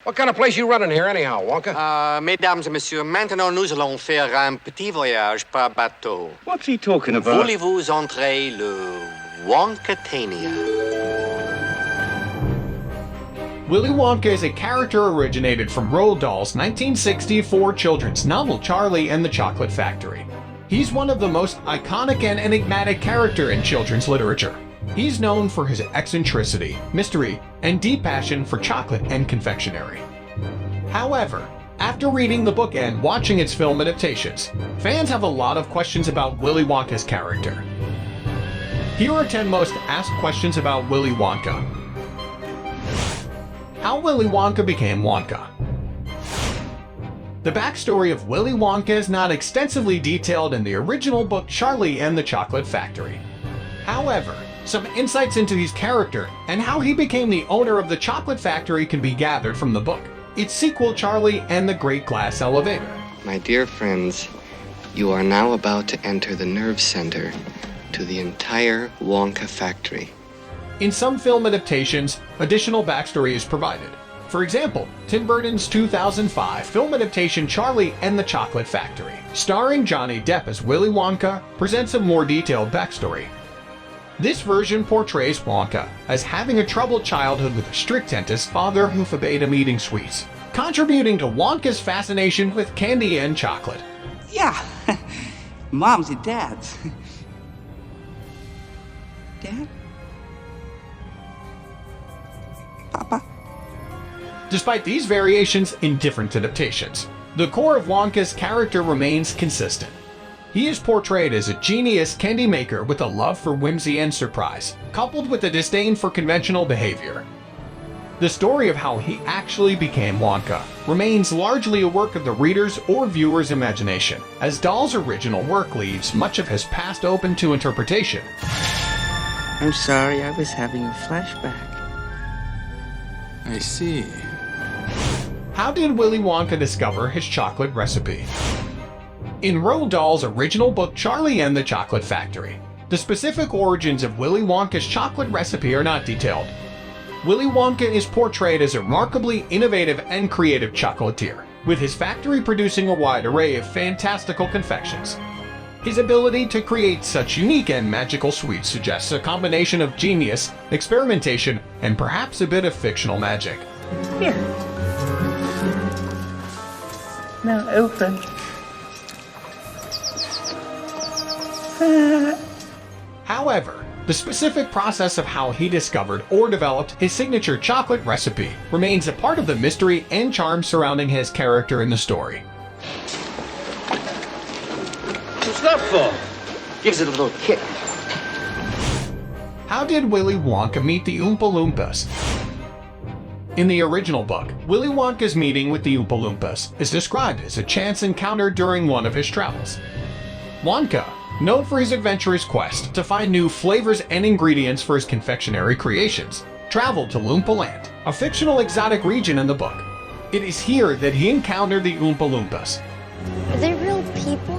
What kind of place you running here anyhow, Wonka? Mesdames et messieurs, maintenant nous allons faire un petit voyage par bateau. What's he talking about? Voulez-vous entrer le Wonkatania? Willy Wonka is a character originated from Roald Dahl's 1964 children's novel Charlie and the Chocolate Factory. He's one of the most iconic and enigmatic characters in children's literature. He's known for his eccentricity, mystery, and deep passion for chocolate and confectionery. However, after reading the book and watching its film adaptations, fans have a lot of questions about Willy Wonka's character. Here are 10 most asked questions about Willy Wonka. How Willy Wonka became Wonka. The backstory of Willy Wonka is not extensively detailed in the original book Charlie and the Chocolate Factory. However, some insights into his character and how he became the owner of the chocolate factory can be gathered from the book, its sequel Charlie and the Great Glass Elevator. My dear friends, you are now about to enter the nerve center to the entire Wonka factory. In some film adaptations, additional backstory is provided. For example, Tim Burton's 2005 film adaptation Charlie and the Chocolate Factory, starring Johnny Depp as Willy Wonka, presents a more detailed backstory. This version portrays Wonka as having a troubled childhood with a strict dentist father who forbade him eating sweets, contributing to Wonka's fascination with candy and chocolate. Yeah, moms and dads. Dad? Papa? Despite these variations in different adaptations, the core of Wonka's character remains consistent. He is portrayed as a genius candy maker with a love for whimsy and surprise, coupled with a disdain for conventional behavior. The story of how he actually became Wonka remains largely a work of the reader's or viewer's imagination, as Dahl's original work leaves much of his past open to interpretation. I'm sorry, I was having a flashback. I see. How did Willy Wonka discover his chocolate recipe? In Roald Dahl's original book Charlie and the Chocolate Factory, the specific origins of Willy Wonka's chocolate recipe are not detailed. Willy Wonka is portrayed as a remarkably innovative and creative chocolatier, with his factory producing a wide array of fantastical confections. His ability to create such unique and magical sweets suggests a combination of genius, experimentation, and perhaps a bit of fictional magic. Here. Now open. However, the specific process of how he discovered or developed his signature chocolate recipe remains a part of the mystery and charm surrounding his character in the story. What's that for? Gives it a little kick. How did Willy Wonka meet the Oompa Loompas? In the original book, Willy Wonka's meeting with the Oompa Loompas is described as a chance encounter during one of his travels. Wonka, known for his adventurous quest to find new flavors and ingredients for his confectionery creations, traveled to Loompa Land, a fictional exotic region in the book. It is here that he encountered the Oompa Loompas. Are they real people?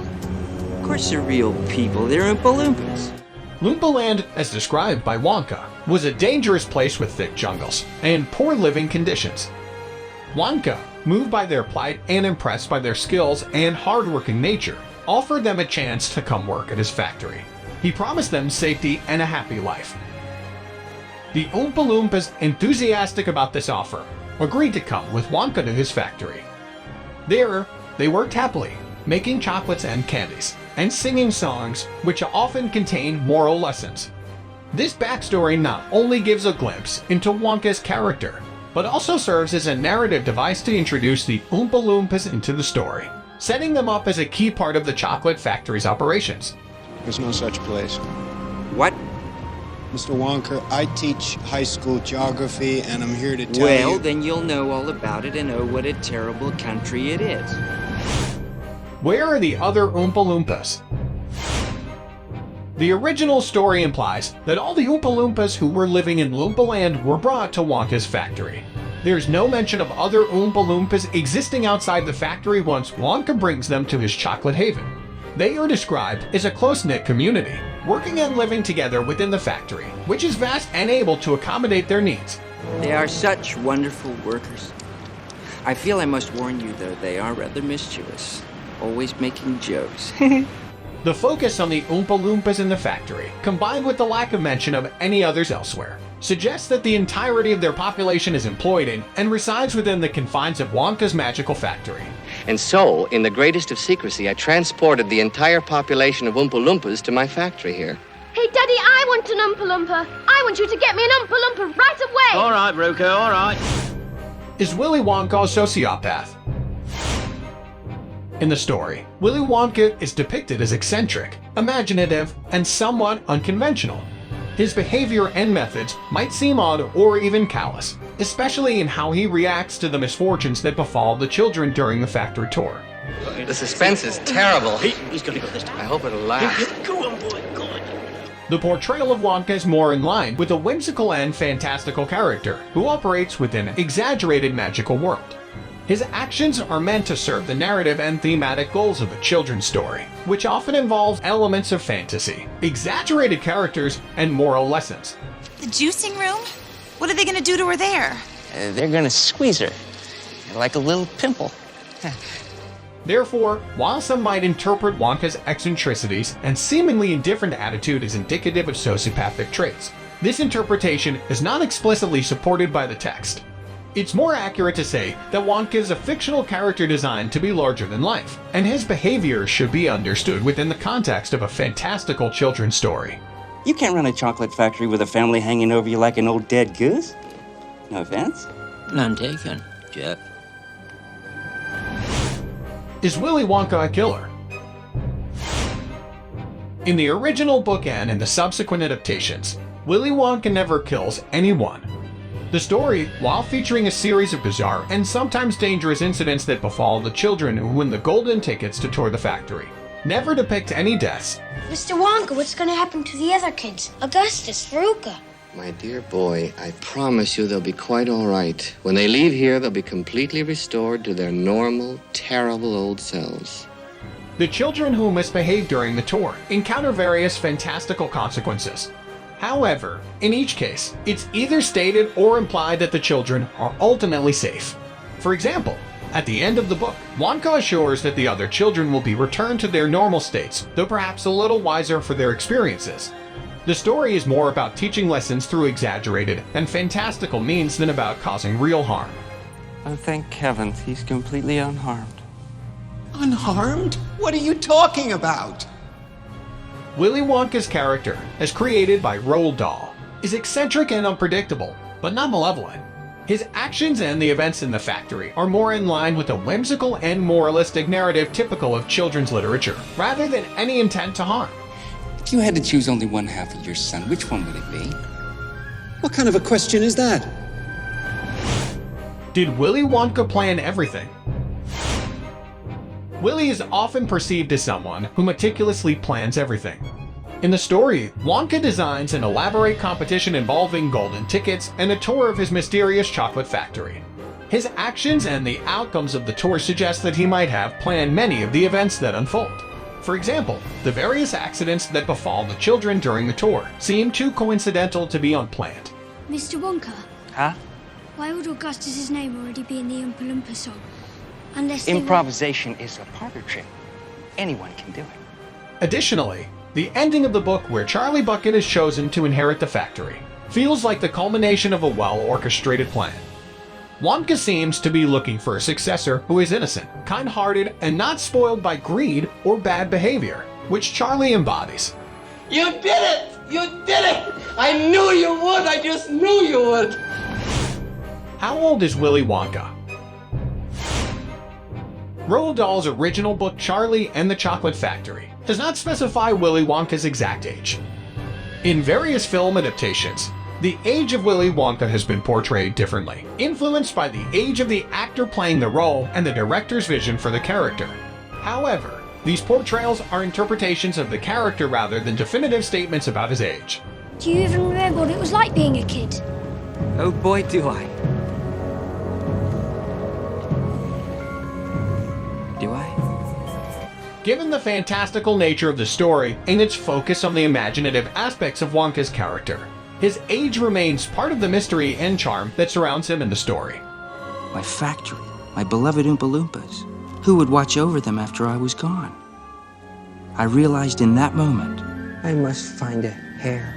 Of course they're real people, they're Oompa Loompas. Loompa Land, as described by Wonka, was a dangerous place with thick jungles and poor living conditions. Wonka, moved by their plight and impressed by their skills and hard-working nature, offered them a chance to come work at his factory. He promised them safety and a happy life. The Oompa Loompas, enthusiastic about this offer, agreed to come with Wonka to his factory. There, they worked happily, making chocolates and candies, and singing songs which often contain moral lessons. This backstory not only gives a glimpse into Wonka's character, but also serves as a narrative device to introduce the Oompa Loompas into the story, setting them up as a key part of the chocolate factory's operations. There's no such place. What? Mr. Wonka, I teach high school geography, and I'm here to tell you... Well, then you'll know all about it and know what a terrible country it is. Where are the other Oompa Loompas? The original story implies that all the Oompa Loompas who were living in Loompa Land were brought to Wonka's factory. There's no mention of other Oompa Loompas existing outside the factory once Wonka brings them to his chocolate haven. They are described as a close-knit community, working and living together within the factory, which is vast and able to accommodate their needs. They are such wonderful workers. I feel I must warn you, though, they are rather mischievous. Always making jokes. The focus on the Oompa Loompas in the factory, combined with the lack of mention of any others elsewhere, suggests that the entirety of their population is employed in and resides within the confines of Wonka's magical factory. And so, in the greatest of secrecy, I transported the entire population of Oompa Loompas to my factory here. Hey, Daddy, I want an Oompa Loompa. I want you to get me an Oompa Loompa right away. All right, Ruka, all right. Is Willy Wonka a sociopath? In the story, Willy Wonka is depicted as eccentric, imaginative, and somewhat unconventional. His behavior and methods might seem odd or even callous, especially in how he reacts to the misfortunes that befall the children during the factory tour. The suspense is terrible. He's gonna go this time. I hope it'll last. Go on, boy, go on. The portrayal of Wonka is more in line with a whimsical and fantastical character who operates within an exaggerated magical world. His actions are meant to serve the narrative and thematic goals of a children's story, which often involves elements of fantasy, exaggerated characters, and moral lessons. The juicing room? What are they gonna do to her there? They're gonna squeeze her. Like a little pimple. Therefore, while some might interpret Wonka's eccentricities and seemingly indifferent attitude as indicative of sociopathic traits, this interpretation is not explicitly supported by the text. It's more accurate to say that Wonka is a fictional character designed to be larger than life, and his behavior should be understood within the context of a fantastical children's story. You can't run a chocolate factory with a family hanging over you like an old dead goose. No offense. None taken, Jeff. Is Willy Wonka a killer? In the original book and the subsequent adaptations, Willy Wonka never kills anyone. The story, while featuring a series of bizarre and sometimes dangerous incidents that befall the children who win the golden tickets to tour the factory, never depict any deaths. Mr. Wonka, what's going to happen to the other kids? Augustus, Veruca. My dear boy, I promise you they'll be quite all right. When they leave here, they'll be completely restored to their normal, terrible old selves. The children who misbehave during the tour encounter various fantastical consequences. However, in each case, it's either stated or implied that the children are ultimately safe. For example, at the end of the book, Wonka assures that the other children will be returned to their normal states, though perhaps a little wiser for their experiences. The story is more about teaching lessons through exaggerated and fantastical means than about causing real harm. Oh, thank heavens, he's completely unharmed. Unharmed? What are you talking about? Willy Wonka's character, as created by Roald Dahl, is eccentric and unpredictable, but not malevolent. His actions and the events in the factory are more in line with a whimsical and moralistic narrative typical of children's literature, rather than any intent to harm. If you had to choose only one half of your son, which one would it be? What kind of a question is that? Did Willy Wonka plan everything? Willy is often perceived as someone who meticulously plans everything. In the story, Wonka designs an elaborate competition involving golden tickets and a tour of his mysterious chocolate factory. His actions and the outcomes of the tour suggest that he might have planned many of the events that unfold. For example, the various accidents that befall the children during the tour seem too coincidental to be unplanned. Mr. Wonka? Huh? Why would Augustus's name already be in the Oompa Loompa song? Unless they Improvisation is a parlor trick. Anyone can do it. Additionally, the ending of the book where Charlie Bucket is chosen to inherit the factory feels like the culmination of a well-orchestrated plan. Wonka seems to be looking for a successor who is innocent, kind-hearted, and not spoiled by greed or bad behavior, which Charlie embodies. You did it! You did it! I knew you would! I just knew you would! How old is Willy Wonka? Roald Dahl's original book Charlie and the Chocolate Factory does not specify Willy Wonka's exact age. In various film adaptations, the age of Willy Wonka has been portrayed differently, influenced by the age of the actor playing the role and the director's vision for the character. However, these portrayals are interpretations of the character rather than definitive statements about his age. Do you even remember what it was like being a kid? Oh boy, do I. Do I? Given the fantastical nature of the story and its focus on the imaginative aspects of Wonka's character, his age remains part of the mystery and charm that surrounds him in the story. My factory. My beloved Oompa Loompas. Who would watch over them after I was gone? I realized in that moment, I must find a hair.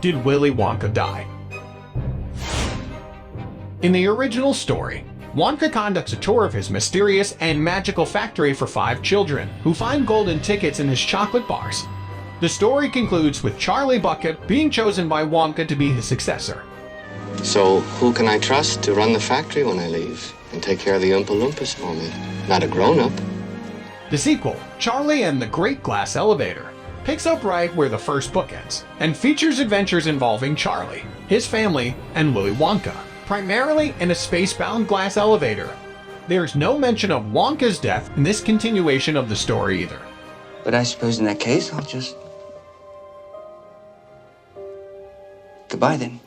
Did Willy Wonka die? In the original story, Wonka conducts a tour of his mysterious and magical factory for 5 children who find golden tickets in his chocolate bars. The story concludes with Charlie Bucket being chosen by Wonka to be his successor. So, who can I trust to run the factory when I leave and take care of the Oompa Loompas for me? Not a grown-up. The sequel, Charlie and the Great Glass Elevator, picks up right where the first book ends and features adventures involving Charlie, his family, and Willy Wonka, primarily in a space-bound glass elevator. There's no mention of Wonka's death in this continuation of the story either. But I suppose in that case, I'll just... Goodbye, then.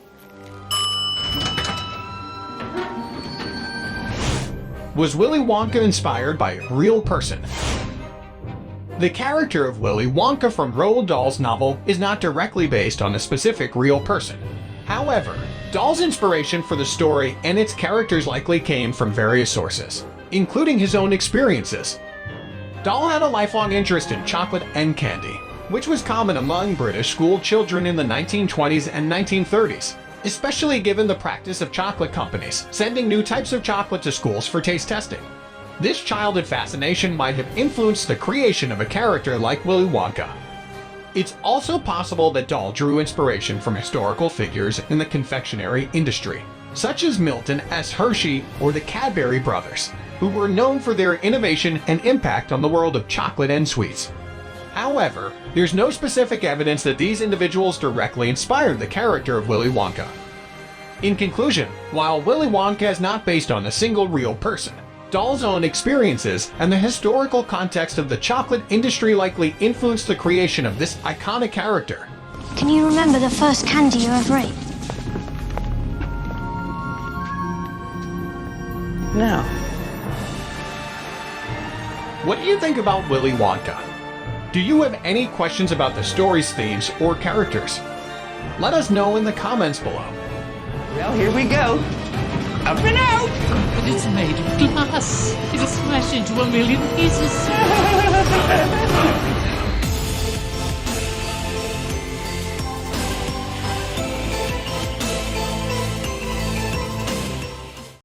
Was Willy Wonka inspired by a real person? The character of Willy Wonka from Roald Dahl's novel is not directly based on a specific real person. However, Dahl's inspiration for the story and its characters likely came from various sources, including his own experiences. Dahl had a lifelong interest in chocolate and candy, which was common among British school children in the 1920s and 1930s, especially given the practice of chocolate companies sending new types of chocolate to schools for taste testing. This childhood fascination might have influenced the creation of a character like Willy Wonka. It's also possible that Dahl drew inspiration from historical figures in the confectionery industry, such as Milton S. Hershey or the Cadbury brothers, who were known for their innovation and impact on the world of chocolate and sweets. However, there's no specific evidence that these individuals directly inspired the character of Willy Wonka. In conclusion, while Willy Wonka is not based on a single real person, Dahl's own experiences and the historical context of the chocolate industry likely influenced the creation of this iconic character. Can you remember the first candy you ever ate? No. What do you think about Willy Wonka? Do you have any questions about the story's themes or characters? Let us know in the comments below. Well, here we go. Up and out! But it's made of glass. It'll smash into a million pieces.